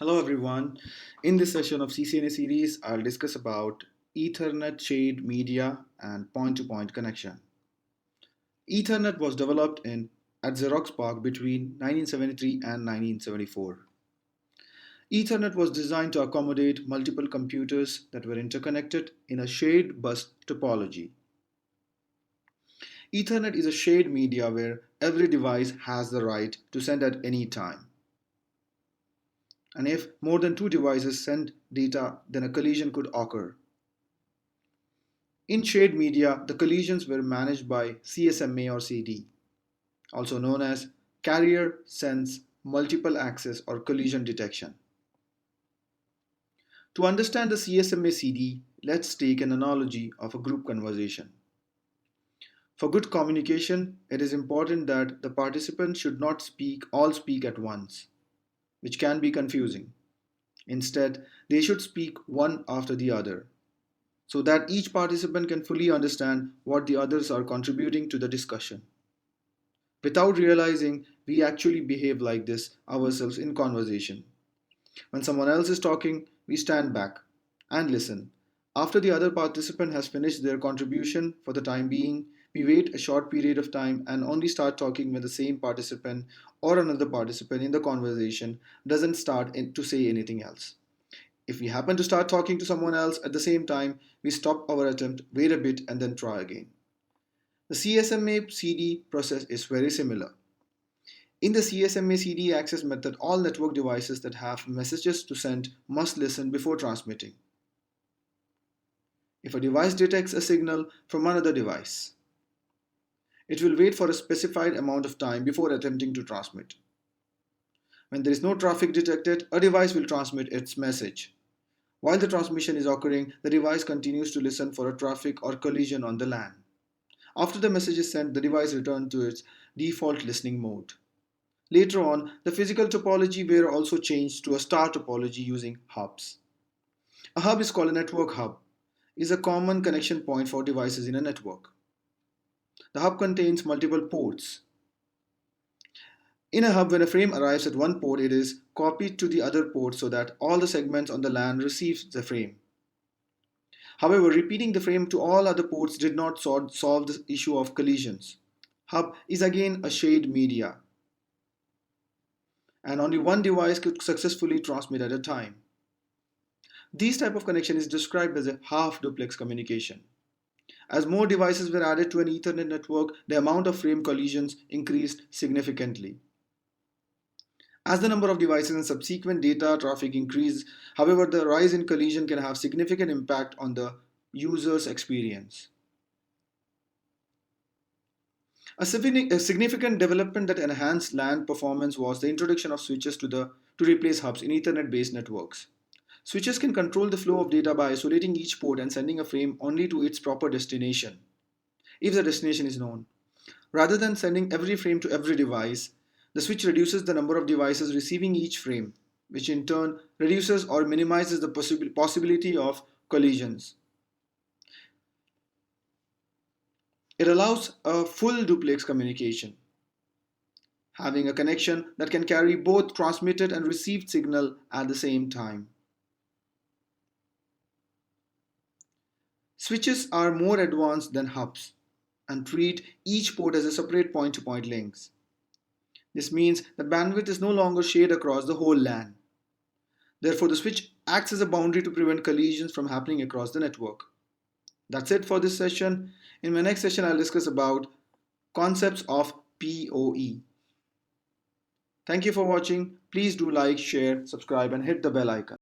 Hello everyone. In this session of CCNA series, I'll discuss about Ethernet shared media and point-to-point connection. Ethernet was developed at Xerox PARC between 1973 and 1974. Ethernet was designed to accommodate multiple computers that were interconnected in a shared bus topology. Ethernet is a shared media where every device has the right to send at any time. And if more than two devices send data, then a collision could occur. In shared media, the collisions were managed by CSMA or CD, also known as Carrier Sense Multiple Access or Collision Detection. To understand the CSMACD, let's take an analogy of a group conversation. For good communication, it is important that the participants should not all speak at once, which can be confusing. Instead, they should speak one after the other, so that each participant can fully understand what the others are contributing to the discussion. Without realizing, we actually behave like this ourselves in conversation. When someone else is talking, we stand back and listen. After the other participant has finished their contribution for the time being, we wait a short period of time and only start talking when the same participant or another participant in the conversation doesn't start to say anything else. If we happen to start talking to someone else at the same time, we stop our attempt, wait a bit, and then try again. The CSMA-CD process is very similar. In the CSMA-CD access method, all network devices that have messages to send must listen before transmitting. If a device detects a signal from another device, it will wait for a specified amount of time before attempting to transmit. When there is no traffic detected, a device will transmit its message. While the transmission is occurring, the device continues to listen for a traffic or collision on the LAN. After the message is sent, the device returns to its default listening mode. Later on, the physical topology were also changed to a star topology using hubs. A hub is called a network hub. It is a common connection point for devices in a network. The hub contains multiple ports. In a hub, when a frame arrives at one port, it is copied to the other port so that all the segments on the LAN receive the frame. However, repeating the frame to all other ports did not solve the issue of collisions. Hub is again a shared media, and only one device could successfully transmit at a time. This type of connection is described as a half-duplex communication. As more devices were added to an Ethernet network, the amount of frame collisions increased significantly. As the number of devices and subsequent data traffic increase, however, the rise in collision can have significant impact on the user's experience. A significant development that enhanced LAN performance was the introduction of switches to replace hubs in Ethernet-based networks. Switches can control the flow of data by isolating each port and sending a frame only to its proper destination, if the destination is known. Rather than sending every frame to every device, the switch reduces the number of devices receiving each frame, which in turn reduces or minimizes the possibility of collisions. It allows a full duplex communication, having a connection that can carry both transmitted and received signal at the same time. Switches are more advanced than hubs and treat each port as a separate point-to-point links. This means that bandwidth is no longer shared across the whole LAN. Therefore, the switch acts as a boundary to prevent collisions from happening across the network. That's it for this session. In my next session, I'll discuss about concepts of PoE. Thank you for watching. Please do like, share, subscribe, and hit the bell icon.